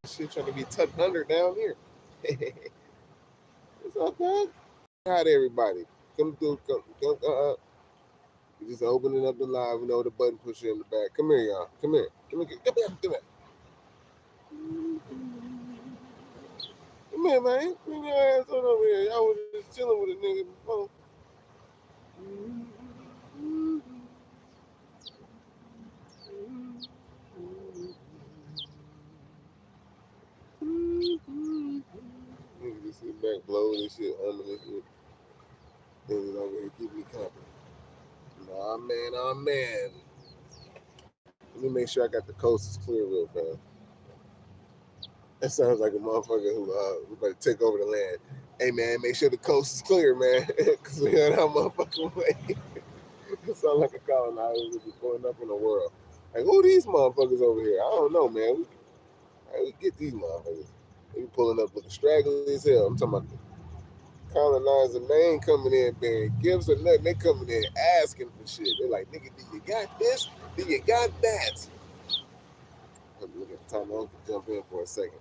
Shit trying to be tucked under down here. It's all good. Hi to everybody. Come through. Come. You just opening up the live. You know the button pusher in the back. Come here, y'all. Come here. Come here. Come here. Come here. Come here, man. Bring your ass on over here. Y'all was just chilling with a nigga before. Nigga just sit back, blow this shit, under this shit. Niggas over here keep me company. Nah, man. Oh, man. Let me make sure I got the coast is clear real fast. That sounds like a motherfucker who about to take over the land. Hey, man, make sure the coast is clear, man, because we on our motherfucking way. It sounds like a colonizer just going up in the world. Like, who these motherfuckers over here? I don't know, man. We get these motherfuckers. They be pulling up looking straggly as hell. I'm talking about the colonizer. They ain't coming in bearing gifts or nothing. They coming in asking for shit. They're like, nigga, do you got this? Do you got that? Look at the time. I want to jump in for a second.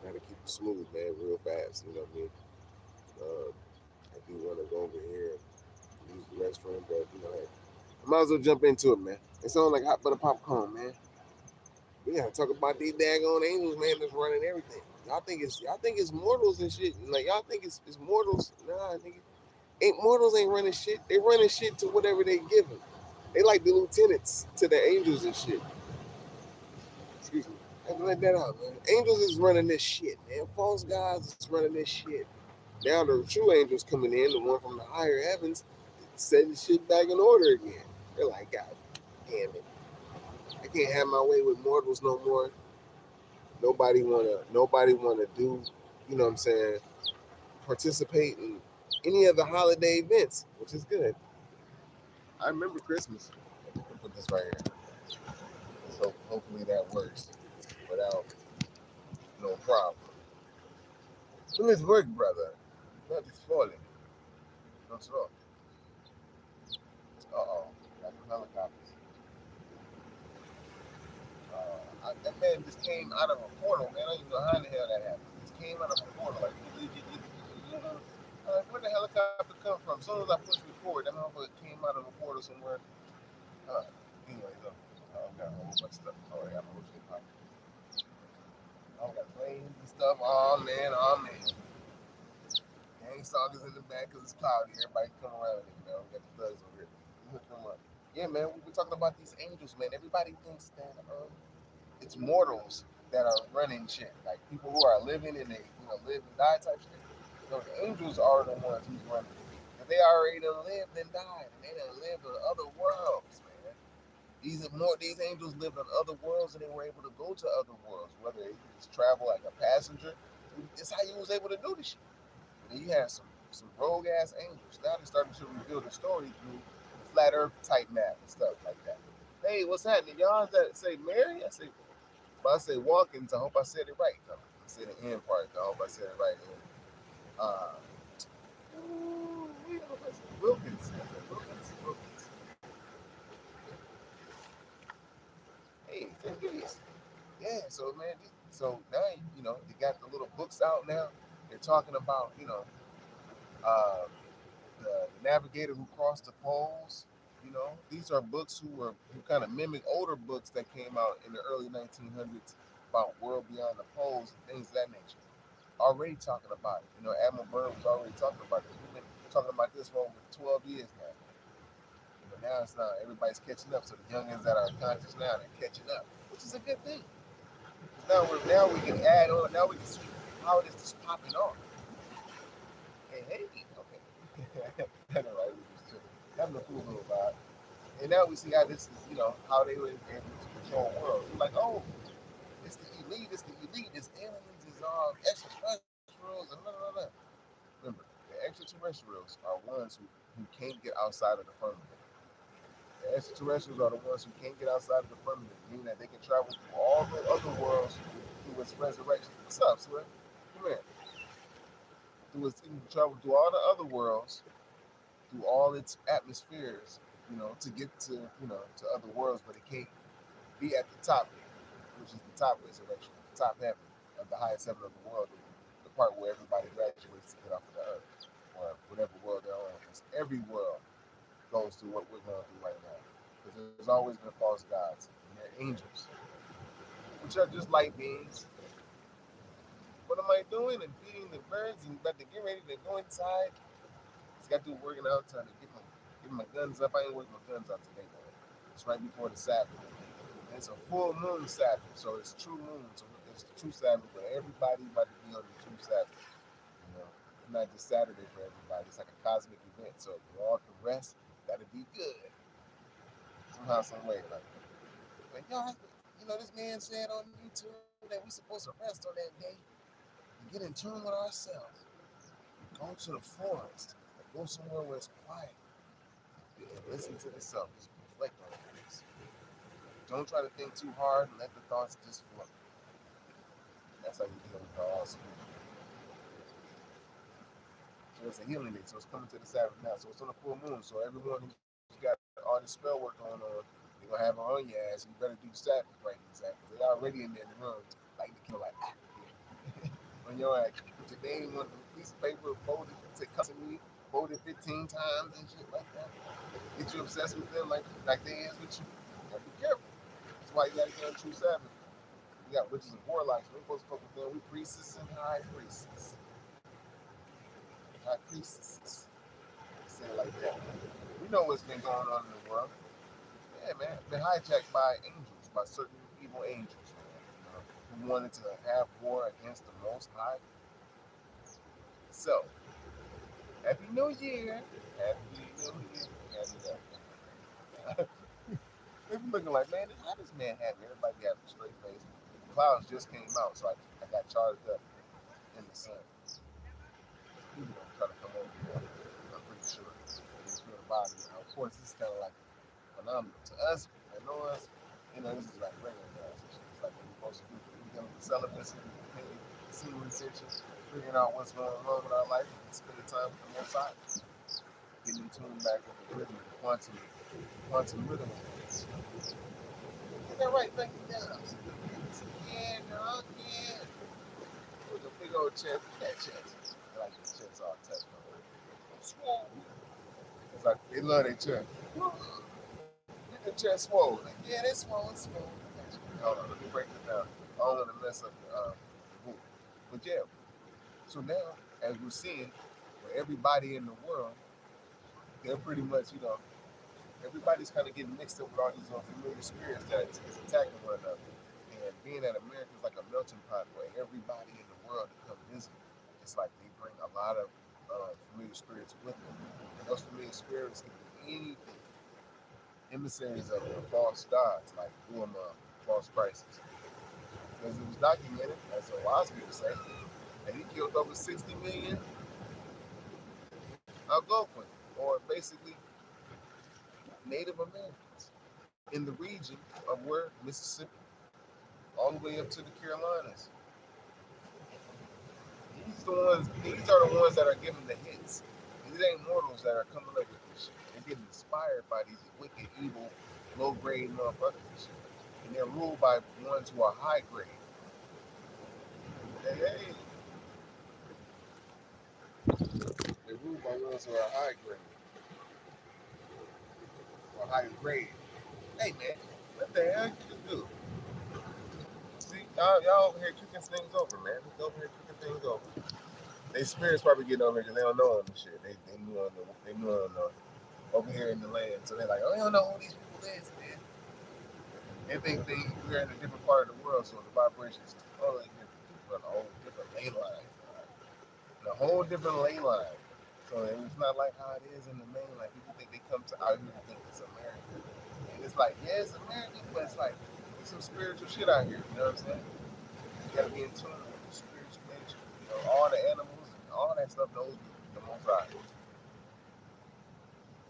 Gotta keep it smooth, man, real fast. You know what I mean? I do want to go over here and use the restroom, but you know, hey, I might as well jump into it, man. It sounds like hot butter popcorn, man. We gotta talk about these daggone angels, man, that's running everything. Y'all think it's mortals and shit. Like y'all think it's mortals. Nah, nigga. Mortals ain't running shit. They running shit to whatever they give them. They like the lieutenants to the angels and shit. Excuse me. I have to let that out, man. Angels is running this shit, man. False gods is running this shit. Now the true angels coming in, the one from the higher heavens, setting shit back in order again. They're like, God damn it. I can't have my way with mortals no more. Nobody wanna do, you know what I'm saying, participate in any of the holiday events, which is good. I remember Christmas. I'll put this right here. So hopefully that works without no problem. So let's work, brother. Not is falling. What's wrong? Uh-oh. Got the helicopters. That man just came out of a portal, man. I don't even know how the hell that happened. He just came out of a portal. Like, where the helicopter come from? As soon as I push record, that motherfucker came out of a portal somewhere. Anyway, though. I got a whole bunch of stuff. Oh, I got a whole shit popping. I got planes and stuff. Oh, man. Gang stalkers in the back because it's cloudy. Everybody come around it, you know. We got the thugs over here. Hook them up. Yeah, man, we're talking about these angels, man. Everybody thinks that it's mortals that are running shit. Like people who are living and they, live and die type shit. So the angels are the ones who's running. And they already done lived and died. And they done lived in other worlds, man. These angels lived in other worlds and they were able to go to other worlds. Whether they just travel like a passenger. It's how you was able to do this shit. And you had some rogue ass angels. Now they're starting to reveal the story through flat earth type map and stuff like that. Hey, what's happening? Y'all that say Mary? I say Walkins. I hope I said it right. No, I said the end part. I hope I said it right. Wilkins. Hey, yeah. So man, so now they got the little books out now. They're talking about uh, the navigator who crossed the poles. These are books who kind of mimic older books that came out in the early 1900s about world beyond the poles and things of that nature. Already talking about it. Admiral Byrd was already talking about this. We've been talking about this for over 12 years now. But now it's not. Everybody's catching up. So the youngins that are conscious now, they're catching up, which is a good thing. Now we can add on. Now we can see how it is just popping off. Hey, okay. That's all right. We just having a cool little vibe. And now we see how this is, how they were able to control worlds. We're like, oh, it's the elite, it's aliens, it's extraterrestrials, and blah, blah, blah. Remember, the extraterrestrials are ones who can't get outside of the firmament. The extraterrestrials are the ones who can't get outside of the firmament, meaning that they can travel through all the other worlds through its resurrection. What's up, Sweat? Come here. It can travel through all the other worlds, through all its atmospheres, to get to, to other worlds, but it can't be at the top. which is the top resurrection, the top heaven of the highest heaven of the world, the part where everybody graduates to get off of the earth, or whatever world they're on. Because every world goes through what we're going through right now. Because there's always been false gods, and they're angels, which are just light beings. What am I doing? And feeding the birds and about to get ready to go inside. Just got to do working out, trying to get my guns up. I ain't working my guns out today, though. It's right before the Sabbath. And it's a full moon Sabbath, so it's true moon. So it's the true Sabbath, but everybody's about to be on the true Sabbath. You know, it's not just Saturday for everybody. It's like a cosmic event. So if we all can rest, that'll be good. Somehow, some way, like y'all, you know, this man said on YouTube that we're supposed to rest on that day and get in tune with ourselves. Go to the forest, go somewhere where it's quiet, and listen to yourself. Just reflect on things. Don't try to think too hard and let the thoughts just flow. That's how you deal with all spirit. So it's a healing day. So it's coming to the Sabbath now. So it's on a full moon. So everyone who's got all this spell work going on, you're gonna have it on your ass. And you better do the Sabbath right exactly. They're already in there in the room, like the kill, like on your ass. Put your name on the piece of paper, fold it, say come to me, fold it 15 times and shit like that. Get you obsessed with them like they is with you. You gotta be careful. That's why you gotta get on true Sabbath. We got witches and warlocks. We're supposed to fuck with them. We priestesses and high priestesses. High priestesses. Say it like that. We know what's been going on in the world. Yeah, man. It's been hijacked by angels, by certain evil angels, man. You know, who wanted to have war against the Most High. So, Happy New Year. Happy New Year. They be looking like, man, how does man happy? Everybody got a straight face. The clouds just came out, so I got charged up in the sun. People gonna try to come over here. I'm pretty sure. They just feel the body. Now, of course, this is kind of like phenomenal to us. I know us. You know, this is like regular guys. It's like what we're supposed to do. We're dealing with celibacy, seeing retention, figuring out what's going on with our life, and spending time with the Most High, getting in tune back with the rhythm, the quantum rhythm of things. Get that right, thank you, down. Yeah, girl, yeah. With a big old chest, that chest. I like this chest all touched on. Swole. It's like they love their chest. Get the chest swole. Like, yeah, that's swole, it's swole. Hold on, let me break this down. I don't want to mess up the book. But yeah, so now, as we're seeing, for everybody in the world, they're pretty much, you know, everybody's kind of getting mixed up with all these familiar spirits that is attacking one another. And being that America is like a melting pot for everybody in the world to come visit, it's like they bring a lot of familiar spirits with them. And those familiar spirits can do anything. Emissaries of the false gods, like false Christs. Because it was documented, as a wise people say, that he killed over 60 million Algonquin, or basically Native Americans, in the region of where Mississippi, all the way up to the Carolinas. These are the ones that are giving the hits. These ain't mortals that are coming up with this shit. They're getting inspired by these wicked, evil, low-grade motherfuckers and shit. And they're ruled by ones who are high-grade. Hey. They're ruled by ones who are high-grade. Or high-grade. Hey, man, what the hell you just do? See, y'all over here cooking things over, man. Over here cooking things over. They spirits probably getting over here because they don't know them and shit. They knew on over here in the land. So they're like, oh, you don't know who these people is, man. They think we're in a different part of the world, so the vibration is totally different. People on a whole different ley line. A whole different ley line. So it's not like how it is in the mainland. People think they come to out here to think it's America. And it's like, yeah, it's American, but it's like, there's some spiritual shit out here, you know what I'm saying? You gotta be in tune with the spiritual nature. You know, all the animals and all that stuff knows the Most High.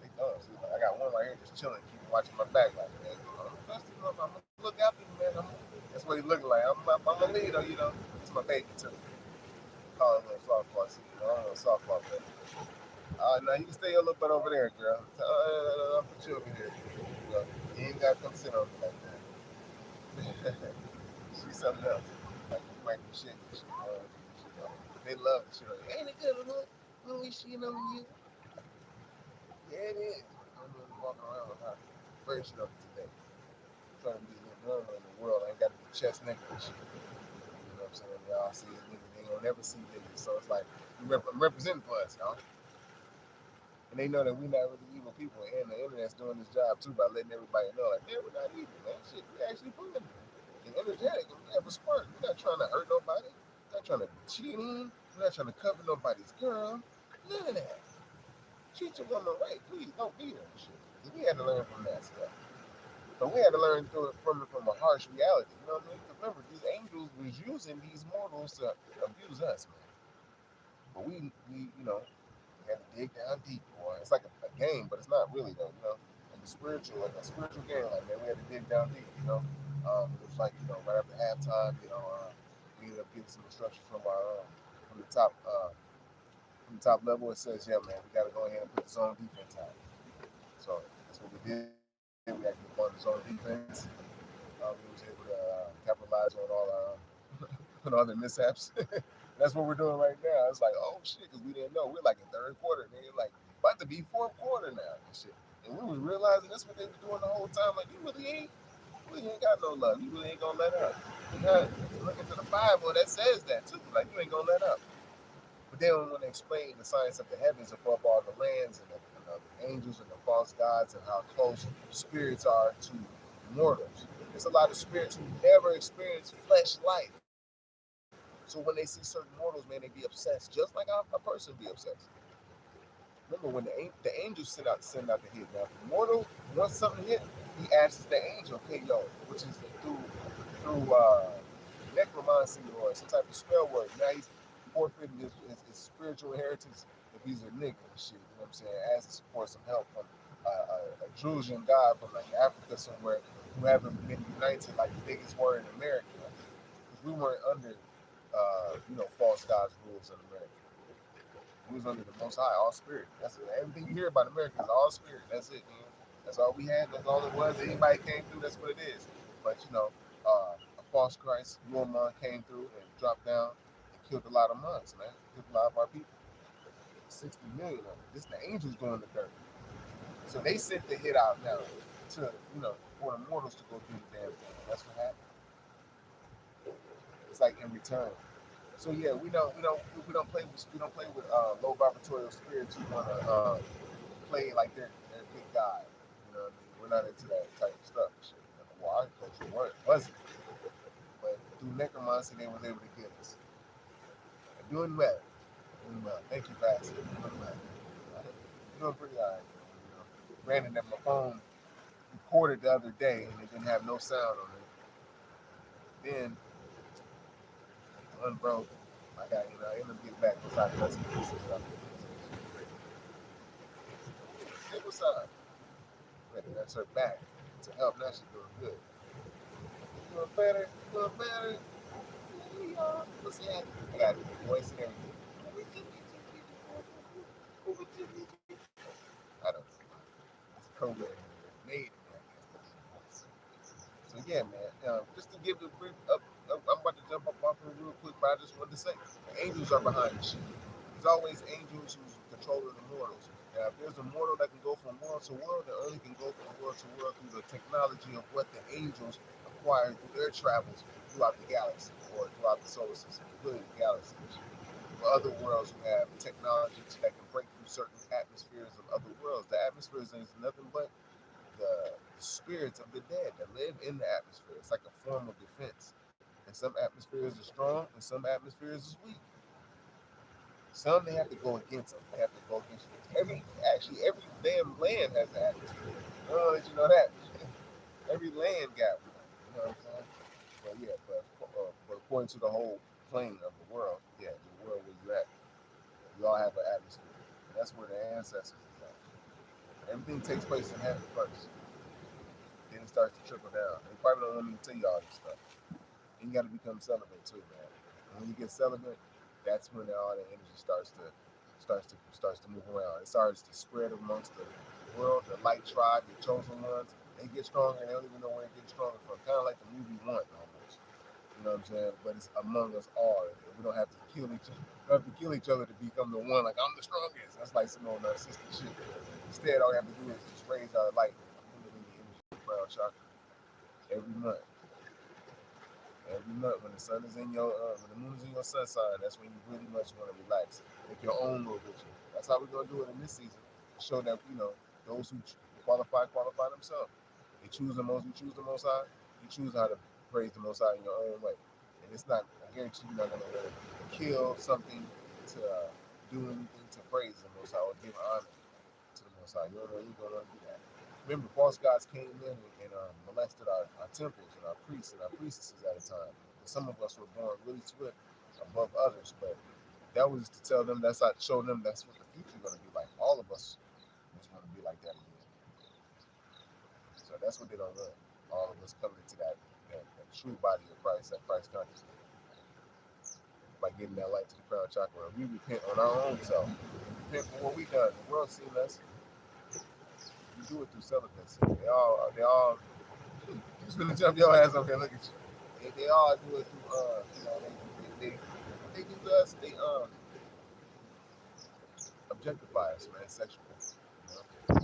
They don't. So like, I got one right here just chilling, keep watching my back like, man, I'm gonna look after you, man. That's what he looking like. I'm a leader, you know. It's my baby too. Call it a little softball, you know, I'm a softball player. Now you can stay a little bit over there, girl. I'll put you over here. You ain't gotta come sit on me like that. something else. Like random shit. They love the shit. Like, ain't it good when we shit on you? Yeah, it is. I'm gonna walk around with our version of it today. Trying to be a little normal in the world. I ain't got to be chest naked and shit. You know what I'm saying? Y'all see it, niggas. They ain't gonna never see niggas. So it's like, I'm representing for us, y'all. And they know that we're not really evil people. And the internet's doing this job too by letting everybody know, like, man, we're not evil, man. Shit, we're actually fun and energetic. And we have a spark. We're not trying to hurt nobody. We're not trying to be cheating. We're not trying to cover nobody's girl. None of that. Treat your woman right, please. Don't beat her and shit. We had to learn from that stuff. But we had to learn from a harsh reality. You know what I mean? Remember, these angels was using these mortals to abuse us, man. But we had to dig down deep, boy. It's like a game, but it's not really though, you know. Like a spiritual game. Like, man, we had to dig down deep, you know. It was like, right after halftime, we ended up getting some instructions from the top level. It says, yeah, man, we got to go ahead and put the zone defense out. So that's what we did. We actually won the zone defense. We was able to capitalize on all our other mishaps. That's what we're doing right now. It's like, oh shit, because we didn't know. We're like in third quarter, man. Like about to be fourth quarter now and shit. And we was realizing that's what they were doing the whole time. Like, you really ain't got no love. You really ain't gonna let up. Look into the Bible, that says that too. Like, you ain't gonna let up. But then when they explain the science of the heavens above all the lands and the angels and the false gods and how close spirits are to mortals, there's a lot of spirits who never experience flesh life. So when they see certain mortals, man, they be obsessed, just like a person be obsessed. Remember, when the angels send out the hit. Now, if the mortal wants something hit, he asks the angel, okay, yo, which is through necromancy or some type of spell word. Now he's forfeiting his spiritual inheritance if he's a nigga and shit. You know what I'm saying? Asks for some help from a Drusian god from like Africa somewhere who haven't been united like the biggest word in America. Because we weren't under false gods rules in America. We was under the Most High, all spirit. That's it. Everything you hear about America is all spirit. That's it, man. That's all we had. That's all it was. Anybody came through, that's what it is. But a false Christ, Roman came through and dropped down and killed a lot of monks, man. Killed a lot of our people. 60 million of them. This the angels doing the dirt. So they sent the hit out now to, for the mortals to go do the damn thing. That's what happened. It's like in return. So yeah, we don't play with low vibratorial spirits who wanna play like they're big guy. You know what I mean? We're not into that type of stuff. Shit. Well, our culture wasn't. But through necromancy, they was able to get us. And doing well. Thank you, Pastor. Doing well. Doing pretty all right. Granted that my phone recorded the other day and it didn't have no sound on it. Then unbroke. I ended up getting back inside the rest of this and stuff. Hey, what's up? That's her back to help. Now she's doing good. Doing better. What's happening? I got the voice and everything. I don't know. It's a program made. So yeah, man. Just to give a brief I'm about to jump up off it real quick, but I just wanted to say, the angels are behind the shit. There's always angels who's controlling the mortals. Now, if there's a mortal that can go from world to world, they only can go from world to world through the technology of what the angels acquired through their travels throughout the galaxy or throughout the solar system, including the galaxy. For other worlds who have technology that can break through certain atmospheres of other worlds. The atmospheres is nothing but the spirits of the dead that live in the atmosphere. It's like a form of defense. And some atmospheres are strong and some atmospheres is weak. Some they have to go against them. They have to go against every damn land has an atmosphere. I don't know that you know that. Every land got one. You know what I'm saying? But yeah, but according to the whole plane of the world, the world where you at, you all have an atmosphere. And that's where the ancestors is at. Everything takes place in heaven first. Then it starts to trickle down. They probably don't want me to tell you all this stuff. And you got to become celibate too, man. And when you get celibate, that's when all the energy starts to move around. It starts to spread amongst the world, the light tribe, the chosen ones. They get stronger, and they don't even know where it gets stronger from. Kind of like the movie One, almost. You know what I'm saying? But it's among us all. We don't have to kill each other. We don't have to kill each other to become the one. Like, I'm the strongest. That's like some old narcissistic shit. Instead, all we have to do is just raise our light into the energy of the crown chakra every month. Every month, when the sun is in your, when the moon is in your sun sign, that's when you really much want to relax. Make your own little ritual. That's how we're gonna do it in this season. Show that those who qualify themselves. They choose the most. You choose the most high. You choose how to praise the most high in your own way. And it's not. I guarantee you're not gonna kill something to do anything to praise the most high or give honor to the most high. You're gonna do that. Remember, false gods came in and molested our temples and our priests and our priestesses at a time. And some of us were born really swift above others, but that was to tell them, that's not show them that's what the future is going to be like. All of us is going to be like that again. So that's what they don't want. All of us coming into that true body of Christ, that Christ consciousness, by getting that light to the crown chakra. We repent on our own self. We repent for what we done. The world seen us. You do it through celibacy. They all. You finna jump your ass up here. Look at you. They all do it through. They do to us. They objectify us, man, sexually. You know?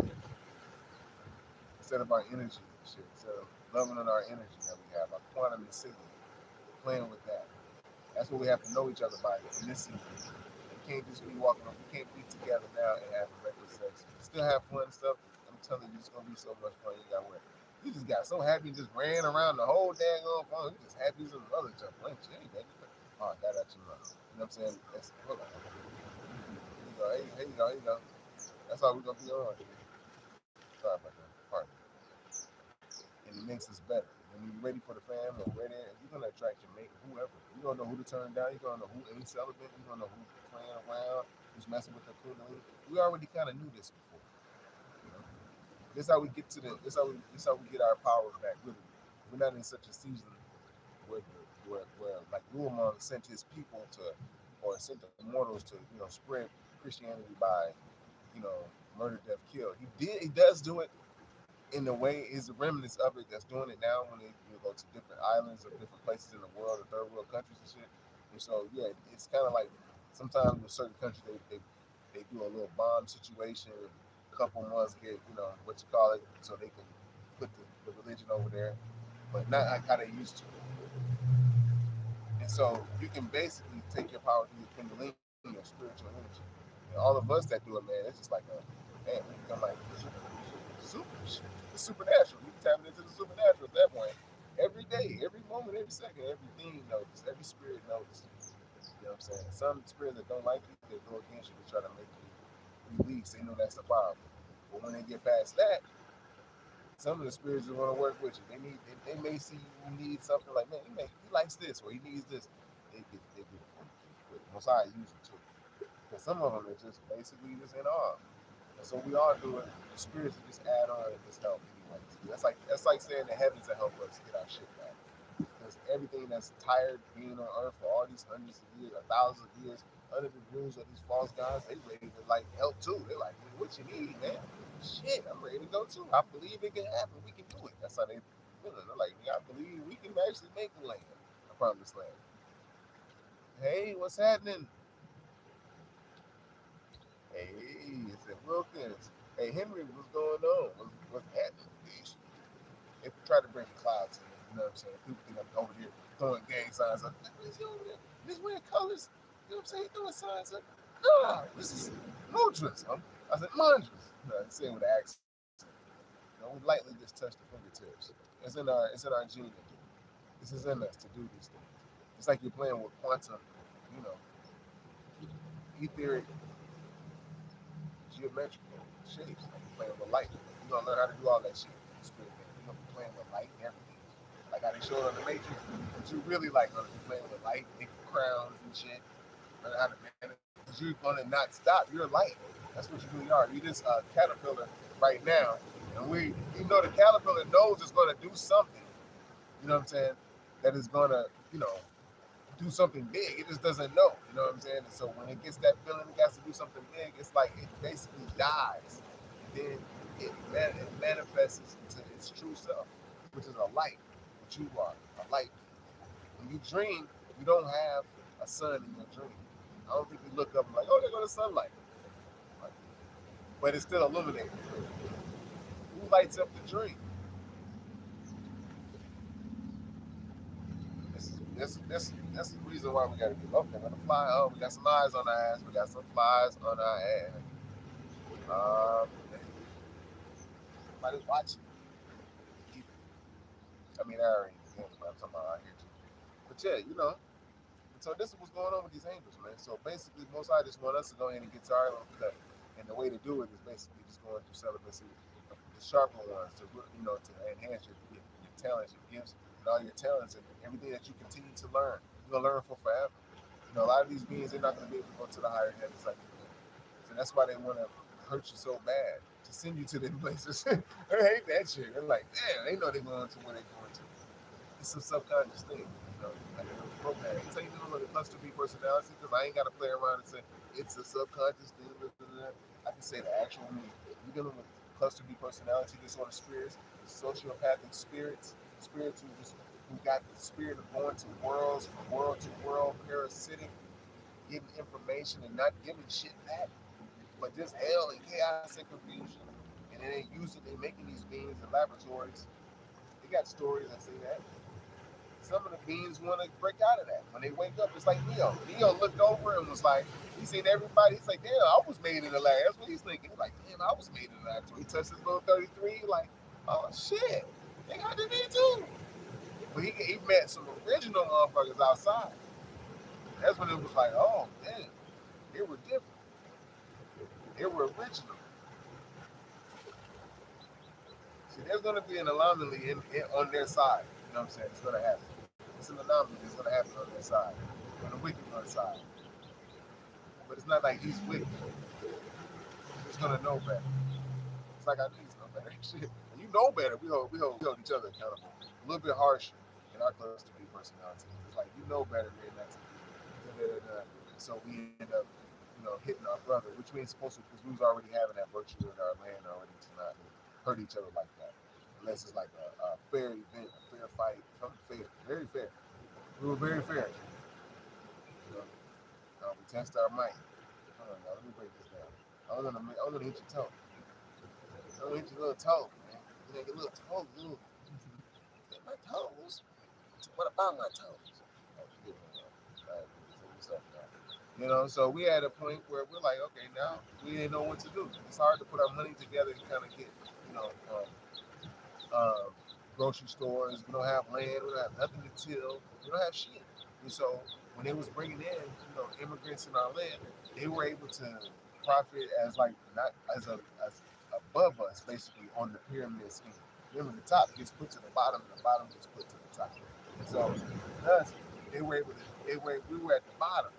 Instead of our energy and shit. Instead of loving on our energy that we have, our quantum and signal, playing with that. That's what we have to know each other by in this season. We can't just be walking up. We can't be together now and having regular sex. Still have fun and stuff. I'm telling you, it's gonna be so much fun. You got what? You just got so happy, just ran around the whole dang on phone. You just happy as a mother jumper, ain't you? Hey, baby. Oh, I got out your mouth. You know what I'm saying? Hold on. Here you go. That's all we're gonna be on. Sorry about that. Pardon. And it makes us better. When you're ready for the fam or ready, you're gonna attract your mate, whoever. You're gonna know who to turn down. You're gonna know who ain't celibate. You're gonna know who's playing around, who's messing with the kundalini. We already kind of knew this before. You know? This how we get to the. This how we get our powers back. Really, we're not in such a season where like Ruamon sent his people to, or sent the mortals to, spread Christianity by, murder, death, kill. He does do it in a way. Is the remnants of it that's doing it now when they go to different islands or different places in the world or third world countries and shit. And so yeah, it's kind of like sometimes with certain countries they do a little bomb situation. A couple months get so they can put the religion over there, but not like how they used to. And so you can basically take your power through your kundalini, your spiritual energy. And all of us that do it, man, it's just like we become like the supernatural. You tapping into the supernatural at that point. Every day, every moment, every second, everything you notice, every spirit notices. You know what I'm saying? Some spirits that don't like you, they go against you, they try to make you release. They know that's the problem. But when they get past that, some of the spirits that want to work with you, they may see you need something like, man, he likes this or he needs this. They get it for you. Messiah use it too. Because some of them are just basically just in awe. And so we all do it. The spirits will just add on and just help anyway. That's like saying the heavens will help us get our shit back. Because everything that's tired being on earth for all these hundreds of years, or thousands of years, under the rules of these false gods, they ready to like help too. They're like, what you need, man? Shit, I'm ready to go too. I believe it can happen. We can do it. That's how they feeling. They're like, I believe we can actually make the land, the promised land. Hey, what's happening? Hey, it's at Wilkins. Hey, Henry, what's going on? What's happening? They try to bring the clouds in, you know what I'm saying? People think I'm over here throwing gang signs up. He's over there. He's wearing colors. You know what I'm saying? Throwing signs up. No, this is mudras. I said mudras. No, I said with an accent. We lightly just touch the fingertips. It's in our gene. This is in us to do these things. It's like you're playing with quantum, etheric, geometrical shapes. Like you're playing with light. You're gonna learn how to do all that shit. You're gonna be playing with light and everything. Like how they showed on the Matrix, but you really like gonna be playing with light, making crowns and shit. Learn how to manage. Because you're gonna not stop. You're light. That's what you really are. You're this caterpillar right now, and the caterpillar knows it's gonna do something. You know what I'm saying? That is gonna, do something big. It just doesn't know. You know what I'm saying? And so when it gets that feeling it has to do something big, it's like it basically dies. And then it manifests into its true self, which is a light. What you are, a light. When you dream, you don't have a sun in your dream. I don't think you look up and like, oh, there goes the sunlight. But it's still illuminated. Who lights up the dream? That's the reason why we gotta get up. They're gonna fly. Oh, we got some eyes on our ass. We got some flies on our ass. Somebody's watching. I mean, I already began, but I'm talking about out here too. But yeah, you know. So this is what's going on with these angels, man. So basically, Most High just want us to go ahead and get to our own cut, and the way to do it is basically just going through celibacy, the sharper ones, to to enhance your talents, your gifts, and all your talents, and everything that you continue to learn. You're gonna learn for forever. You know, a lot of these beings, they're not gonna be able to go to the higher heavens like you. So that's why they want to hurt you so bad to send you to them places. They hate that shit. They're like, damn, they know they're going to where they're going to. It's a subconscious thing, like a program. It's how you know the cluster B personality, because I ain't got to play around and say it's a subconscious thing. I can say the actual me. You're dealing with cluster B personality disorder spirits, sociopathic spirits who got the spirit of going to worlds, from world to world, parasitic, getting information and not giving shit back, but just hell and chaos and confusion. And then they making these beings in laboratories. They got stories that say that. Some of the beings want to break out of that. When they wake up, it's like Neo. Neo looked over and was like, he seen everybody. He's like, damn, I was made in the lab. That's what he's thinking. He's like, damn, I was made in the lab. So he touched his little 33, like, oh shit, they got to be too. But he met some original motherfuckers outside. That's when it was like, oh damn, they were different. They were original. See, there's going to be an anomaly on their side. You know what I'm saying? It's going to happen. It's an anomaly that's going to happen on their side, on the wicked one side. But it's not like he's wicked. He's going to know better. It's like I need to know better. Shit. And you know better. We hold each other accountable. A little bit harsher in our cluster B personality. It's like you know better than that. So we end up, hitting our brother, which we ain't supposed to, because we was already having that virtue in our land already to not hurt each other like that. Unless it's like a fair event, a fair fight, something fair, very fair. We were very fair. We test our might. Hold on, y'all, let me break this down. I want to hit your toe. I want to hit your little toe, man. Your little toes, my toes? What about my toes? So we had a point where we're like, okay, now we didn't know what to do. It's hard to put our money together and kind of get, grocery stores. We don't have land. We don't have nothing to till. We don't have shit. And so when they was bringing in, immigrants in our land, they were able to profit as like not as above us, basically on the pyramid scheme. Remember, the top gets put to the bottom, and the bottom gets put to the top. And so us, we were at the bottom.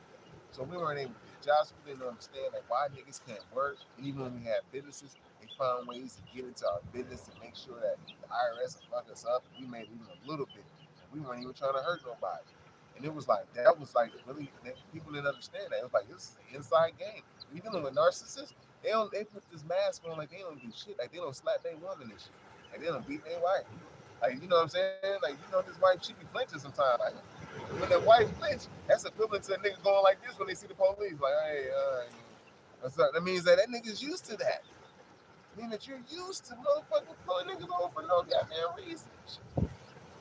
So we weren't able to get jobs. We didn't understand like why niggas can't work. And even when we had businesses, they found ways to get into our business and make sure that the IRS would fuck us up. And we made even a little bit. We weren't even trying to hurt nobody. And it was like, that was like really, people didn't understand that. It was like, this is an inside game. We dealing with narcissists. They put this mask on like they don't do shit. Like they don't slap their woman and shit. Like they don't beat their wife. Like, you know what I'm saying? Like, this wife, she be flinching sometimes. Like, when that wife flinch, that's equivalent to a nigga going like this when they see the police. Like, hey, what's up? That means that nigga's used to that. Meaning that you're used to motherfucking pulling niggas over for no goddamn reason.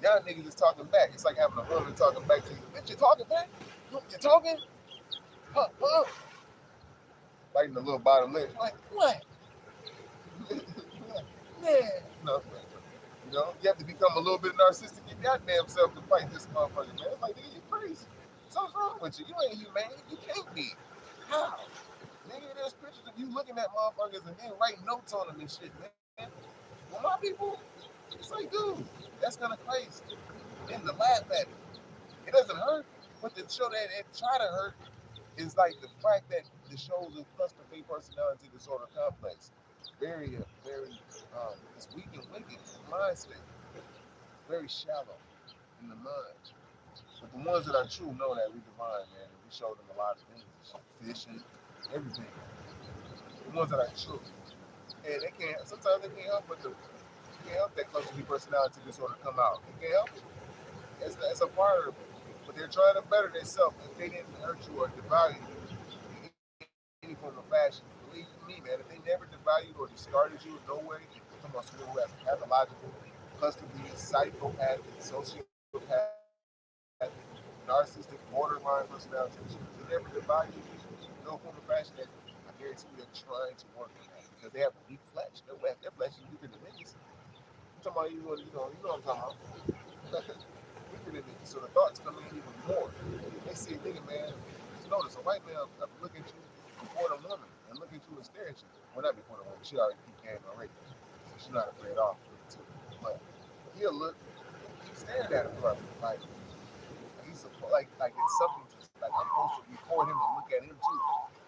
Y'all niggas is talking back. It's like having a woman talking back to you. Bitch, you talking back? You talking? Huh? Biting the little bottom lip. Like, what? Man. No. You have to become a little bit narcissistic in your goddamn self to fight this motherfucker, man. It's like, nigga, you crazy. Something's wrong with you. You ain't humane. You can't be. How? Nigga, there's pictures of you looking at motherfuckers and then writing notes on them and shit, man. Well, my people, it's like, dude, that's kind of crazy. And to laugh at it. It doesn't hurt, but to show that it try to hurt is like the fact that the shows a cluster B personality disorder complex. Very, it's weak and wicked mind state. Very shallow in the mind. But the ones that are true know that we divine, man. And we show them a lot of things. Fishing, everything. The ones that are true. And sometimes they can't help that cluster B personality disorder come out. They can't help it. It's a part of it. but they're trying to better themselves. If they didn't hurt you or devalue you in any form of fashion, believe me, man, if they never devalued or discarded you in no way, I'm talking about someone who has pathological, cluster B, psychopathic, sociopathic, narcissistic, borderline personality issues, they never devalue you in no form of fashion, that I guarantee you they're trying to work on that because they have a weak flesh. Their flesh is weaker than niggas. I'm talking about you know what I'm talking about. Weaker than niggas, so the thoughts come in even more. They see a nigga, man. Just notice a white man look at you before the woman and look at you and stare at you. Well, not before the woman. She already peeped game already, so she's not afraid off too. But he'll look, keep staring at him, brother. Like he's like it's something to like I'm supposed to record him and look at him too.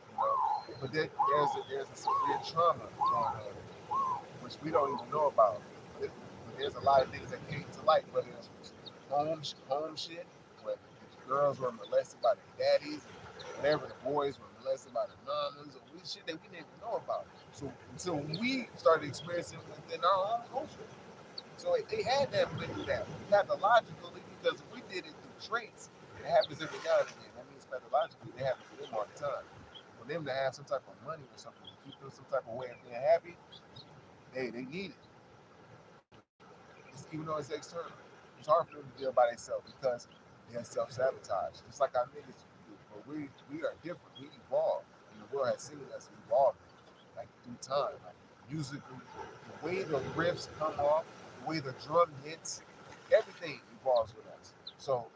You know, but there's a severe trauma going on, which we don't even know about. But there's a lot of things that came to light, whether it's home shit, whether the girls were molested by their daddies, whatever the boys were molested by the mamas, or shit that we didn't even know about. So until we started experiencing within our own culture. So they had to have been through that pathologically, because if we did it through traits, it happens every now and again. That means pathologically it happens to them all the time. For them to have some type of money or something to keep them some type of way of being happy, they need it. Even though it's external, it's hard for them to deal by themselves because they're self-sabotage, just like our niggas do. But we are different. We evolve, and the world has seen us evolving, like through time. Like musically, the way the riffs come off, the way the drum hits, everything evolves with us. So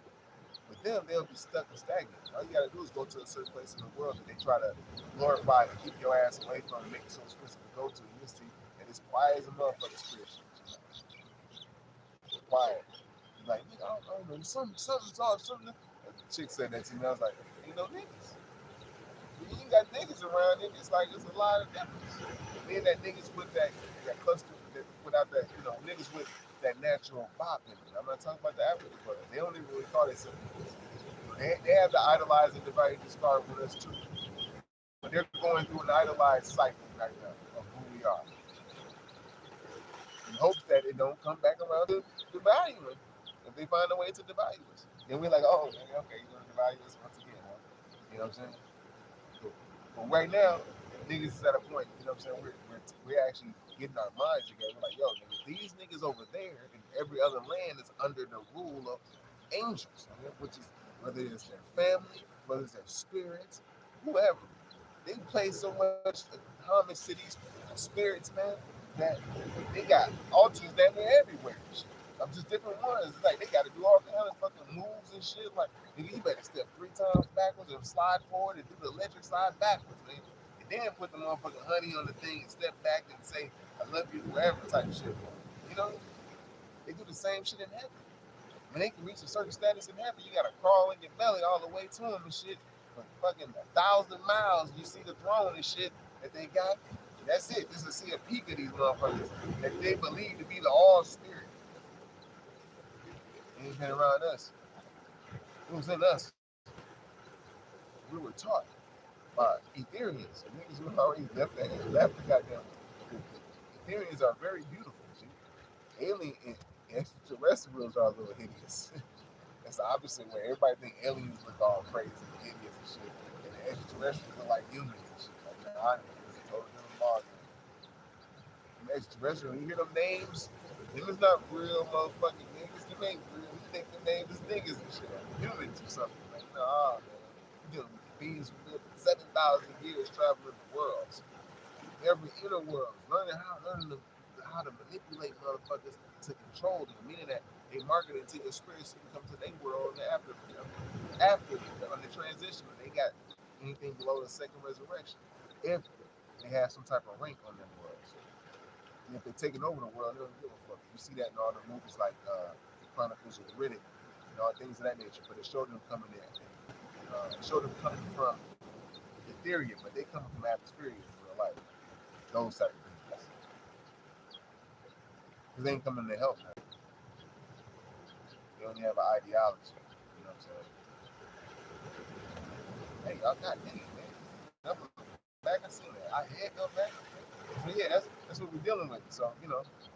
with them, they'll be stuck and stagnant. All you gotta do is go to a certain place in the world that they try to glorify and keep your ass away from and make it so expensive to go to. And you'll see, and it's quiet as a motherfucker spiritually. Quiet. Like, I don't know, something's off, something. The chick said that to me, I was like, ain't no niggas. When you ain't got niggas around, it's like, there's a lot of difference. Then that niggas with that cluster, without that, niggas with that natural bop in it. I'm not talking about the African brothers. They don't even really call themselves niggas. They have the idolized and divided discard with us too. But they're going through an idolized cycle right now of who we are. In hopes that it don't come back around to devalue us. If they find a way to devalue us, then we're like, oh, okay, you're gonna devalue us once again, huh? You know what I'm saying? But right now, niggas is at a point, you know what I'm saying? We're actually getting our minds together. We're like, yo, nigga, these niggas over there in every other land is under the rule of angels, which is whether it's their family, whether it's their spirits, whoever. They play so much homage to these spirits, man, that they got altars that they're everywhere. Of just different ones. It's like they got to do all kind of fucking moves and shit. Like, nigga, you better step 3 times backwards and slide forward and do the electric slide backwards, man. And then put the motherfucking honey on the thing and step back and say, I love you forever type shit. You know, they do the same shit in heaven. When they can reach a certain status in heaven, you gotta crawl in your belly all the way to them and shit. For fucking 1,000 miles, you see the throne and shit that they got. And that's it. Just to see a peek of these motherfuckers that they believe to be the all spirit. It ain't been around us. It was in us. We were taught by Etherians. Niggas who already left the goddamn. Etherians are very beautiful. See? Alien and extraterrestrials are a little hideous. That's the opposite way. Everybody think aliens look all crazy and hideous and shit. And the extraterrestrials look like humans and shit. Like, nah, it's a total different ball game. Extraterrestrial, you hear them names? Them is not real motherfucking niggas. Them ain't real. You think the names is niggas and shit. Humans or something. Like, nah, man. You dealing with beings who live 7,000 years traveling the worlds. Every inner world. Learning how to manipulate motherfuckers to control them. Meaning that they market it to your spirit so you can come to their world after on the transition. They got anything below the second resurrection. If they have some type of rank on them worlds. And if they're taking over the world, they don't give a fuck. You see that in all the movies like the Chronicles of Riddick and all things of that nature. But it showed them coming in. It showed them coming from Ethereum, but they coming from Atmosphere in real life. Those type of things. Because they ain't coming to help now. They only have an ideology. You know what I'm saying? Hey, y'all got dang, man. Back, I seen that. I had go back. So yeah, that's what we're dealing with. So,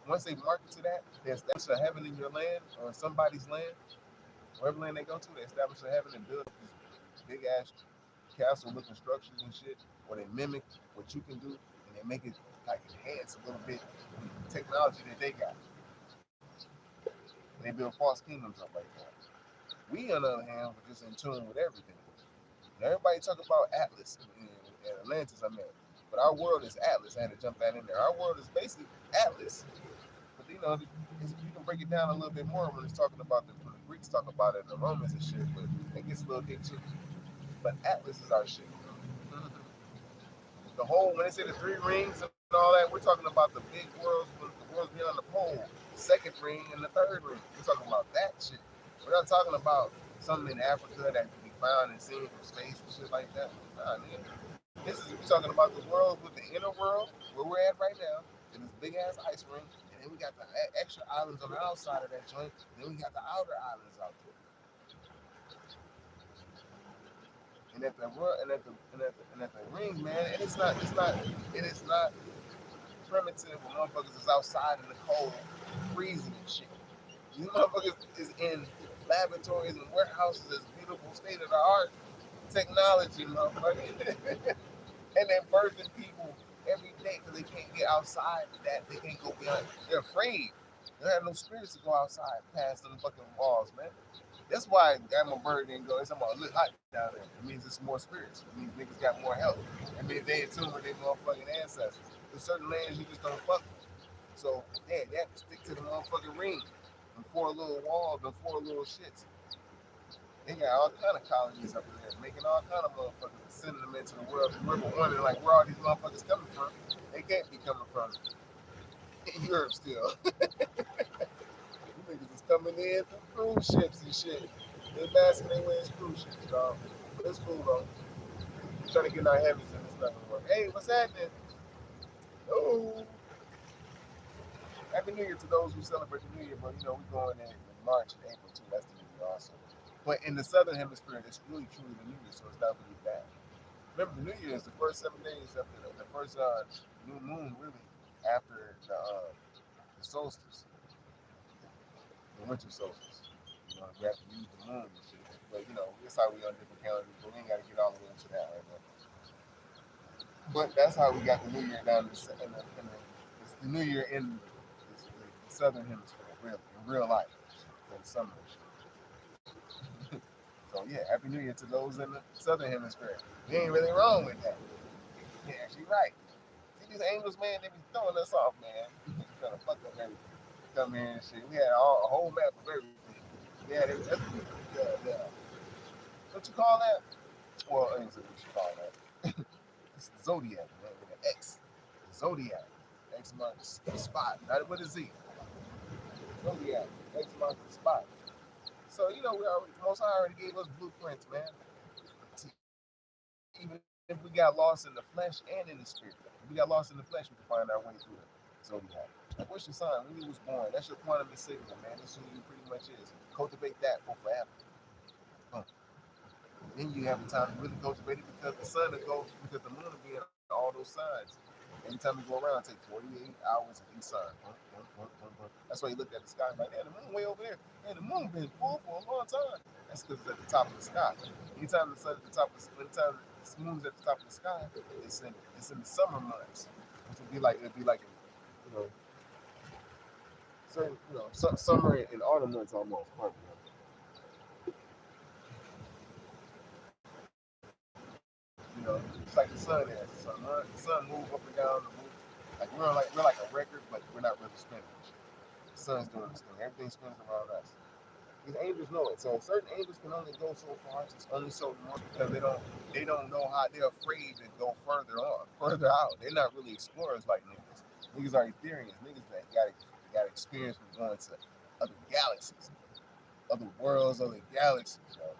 once they market to that, they establish a heaven in your land or in somebody's land, Wherever land they go to, they establish a heaven and build these big ass castle-looking structures and shit, or they mimic what you can do, and they make it like enhance a little bit the technology that they got. And they build false kingdoms up like that. We, on the other hand, were just in tune with everything. Now, everybody talk about Atlas and Atlantis, I mean, but our world is Atlas. I had to jump that in there. Our world is basically Atlas. But you know, you can break it down a little bit more when it's talking about when the Greeks talk about it, and the Romans and shit. But it gets a little deep too. But Atlas is our shit. The whole, when they say the 3 rings and all that, we're talking about the big worlds, the worlds beyond the pole, the 2nd ring and the 3rd ring. We're talking about that shit. We're not talking about something in Africa that can be found and seen from space and shit like that. Nah, nigga. We're talking about the world with the inner world, where we're at right now, in this big ass ice ring, and then we got the extra islands on the outside of that joint, and then we got the outer islands out there. And at the ring, man, and it is not primitive when motherfuckers is outside in the cold, freezing and shit. These motherfuckers is in laboratories and warehouses as beautiful state of the art technology, motherfucker. And they're birthing people every day because they can't get outside that. They can't go beyond. They're afraid. They don't have no spirits to go outside past them fucking walls, man. That's why Gamma Bird didn't go. It's about look hot down there. It means it's more spirits. It means niggas got more help. It means they in tune with their motherfucking ancestors. There's certain lands you just don't fuck with. So yeah, they have to stick to the motherfucking ring. Them 4 little walls, them 4 little shits. They got all kind of colonies up there, making all kind of motherfuckers, sending them into the world. We're wondering like where all these motherfuckers coming from. They can't be coming from Europe still. Niggas is coming in through cruise ships and shit. They're masking their way as cruise ships, dog. But it's cool though. We're trying to get our heavies in this stuff. Hey, what's happening? Oh, Happy New Year to those who celebrate the New Year, but you know we're going in March and April too. That's the New Year also. But in the Southern Hemisphere, it's really truly the New Year, so it's not really bad. Remember, the New Year is the first 7 days after the first new moon, really, after the solstice, the winter solstice. You know, we have to use the moon and shit. But you know, that's how we on different calendars, but we ain't got to get all the way into that right now. But that's how we got the New Year down it's the New Year in the Southern Hemisphere, really, in real life, in summer. So yeah, Happy New Year to those in the Southern Hemisphere. We ain't really wrong with that. Yeah, actually right. See these angels, man, they be throwing us off, man. Trying to fuck up everything. Come here and shit. We had a whole map of everything. Yeah, yeah. What you call that? Well, I ain't what you call that. It's the Zodiac, man, with an X. Zodiac. X marks the spot. Not with a Z. Zodiac. X marks the spot. So, you know, Most High already gave us blueprints, man. Even if we got lost in the flesh and in the spirit. If we got lost in the flesh, we can find our way through it. Zodiac. Like, what's your sign? When you was born, that's your quantum signal, man. That's who you pretty much is. Cultivate that for forever. Then you have the time to really cultivate it because the moon will be in all those signs. Every time you go around, it takes 48 hours of each sign. That's why you look at the sky and like, yeah, the moon way over there. Man, the moon been full for a long time. That's because it's at the top of the sky. Anytime the sun's at the top of the moon's at the top of the sky, it's in the summer months. Which would be like you know, certain summer and autumn months almost. You know, it's like the sun is. The sun moves up and down. We're like a record, but we're not really spinning. The sun's doing this thing. Everything spins around us. These angels know it. So certain angels can only go so far. It's only so much because they don't know how. They're afraid to go further out. They're not really explorers like niggas. Niggas are Ethereans. Niggas that got experience from going to other galaxies, other worlds, other galaxies. Yo.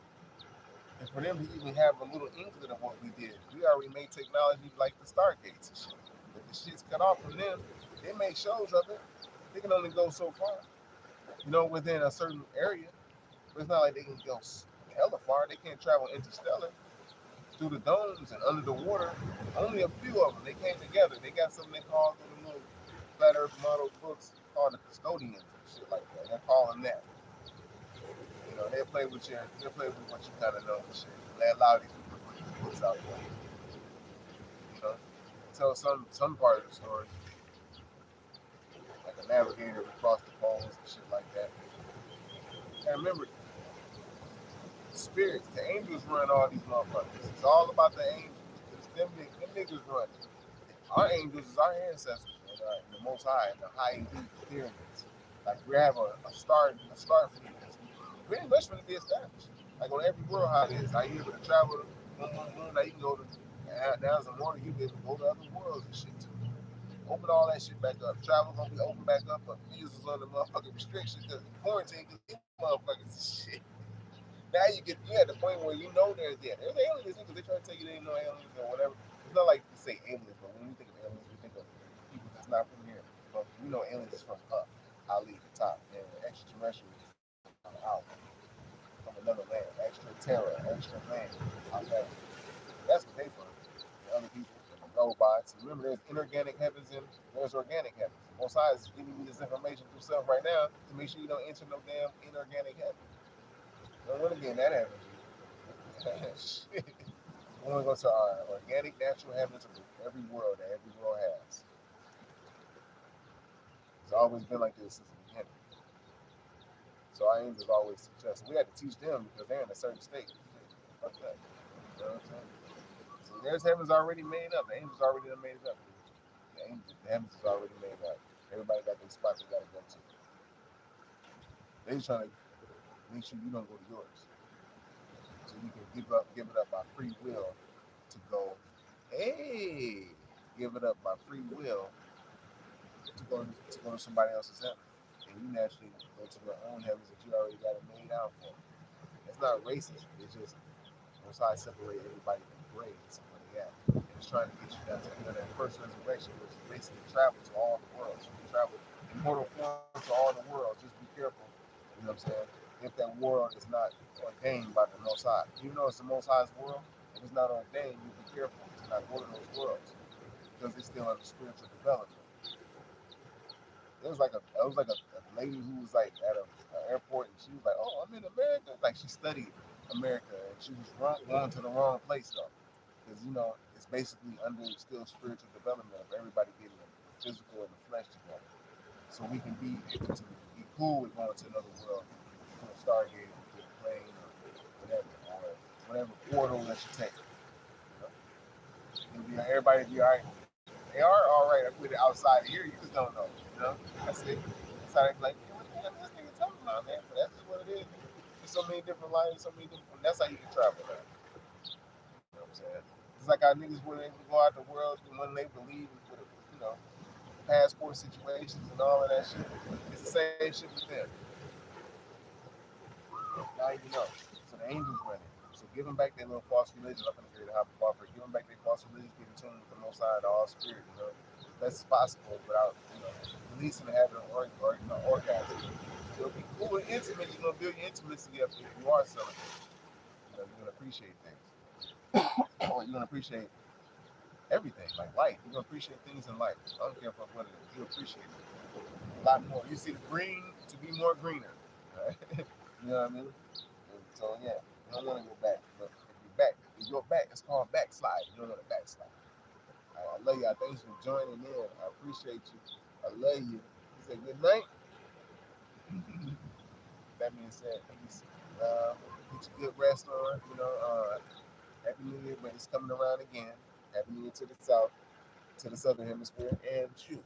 And for them to even have a little inkling of what we did, we already made technology like the Stargates and shit. If the shit's cut off from them, they make shows of it. They can only go so far, within a certain area. But it's not like they can go hella far. They can't travel interstellar through the domes and under the water. Only a few of them. They came together. They got something they call the little flat Earth model books called the custodians and shit like that. They're calling that. they'll play with what you kind of know and shit. They allow these people to put these books out there. Tell some part of the story, like a navigator across the poles and shit like that. And remember, spirits, the angels run all these motherfuckers. It's all about the angels. It's them niggas run it. Our angels is our ancestors, and the Most High, and the high elite pyramids. Like we have a star fleet. Pretty much going to be established. Like on every world, how it is. How you able to travel, now you can go to. Now as a morning, you can go to other worlds and shit too. Open all that shit back up. Travel gonna be open back up, but niggas was under motherfucking restrictions because quarantine because these motherfuckers and shit. Now you at the point where you know there's aliens because they try to tell you they ain't no aliens or whatever. It's not like you say aliens, but when we think of aliens, we think of people that's not from here. But we know aliens is from up, Ali, the top, and extraterrestrials out from another land, extra terra, extra land out there. That's what they from. The other people, the robots. And remember, there's inorganic heavens and there's organic heavens. Most High is giving you this information through self right now to make sure you don't enter no damn inorganic heaven. Don't want to get in that heaven. Shit. We want to go to our organic, natural heavens of every world that every world has. It's always been like this since the beginning. So our angels always suggest. We had to teach them because they're in a certain state. Fuck that. You know what I'm saying? So there's heavens already made up. The angels already made it up. The heavens is already made up. Everybody got their spot they gotta go to. They just trying to make sure you don't go to yours. So you can give it up by free will to go, hey, give it up by free will to go to somebody else's heaven. And you naturally go to your own heavens that you already got it made out for. It's not racist, it's just that's how I separate everybody from grades where they at. And it's trying to get you down to that first resurrection, which is basically travel to all the worlds. You can travel in mortal form to all the worlds. Just be careful, you know what I'm saying? If that world is not ordained by the Most High. Even though it's the Most High's world, if it's not ordained, you be careful to not go to those worlds because it's still under spiritual development. It was like a lady who was like at an airport and she was like, "Oh, I'm in America." Like she studied America and she was going to the wrong place though, because it's basically under still spiritual development of everybody getting the physical and the flesh together, so we can be able to be cool with going to another world, a Stargate, a plane, or whatever portal that you take. Everybody be all right. They are all right with it outside of here. You just don't know. That's it. That's how they be like, what the hell is this nigga talking about, man? But that's just what it is. There's so many different lives, so many different. That's how you can travel now. You know what I'm saying? It's like our niggas when they go out the world and when they believe with passport situations and all of that shit. It's the same shit with them. Now you know. So the angels running. So give them back their little false religion. I'm gonna create a hop offer. Give them back their false religion. Get in tune with the Most High and all spirit. As best as possible without releasing and having an orgasm. So it'll be cool and intimate. You're gonna build your intimacy up if you are celebrating. You're gonna appreciate things. You're gonna appreciate everything, like life. You're gonna appreciate things in life. I don't care what it is. You appreciate it a lot more. You see the green to be more greener. Right? You know what I mean? And so yeah, you don't want to go back. But if you go back, it's called backslide. You don't want to backslide. I love y'all. Thanks for joining in. I appreciate you. I love you. He said good night. That being said, peace. Get your good rest on. Happy New Year, but it's coming around again. Happy New Year to the south, to the southern hemisphere, and shoot.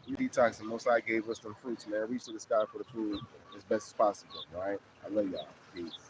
We detoxing. Most High gave us some fruits, man. Reach to the sky for the food as best as possible. All right. I love y'all. Peace.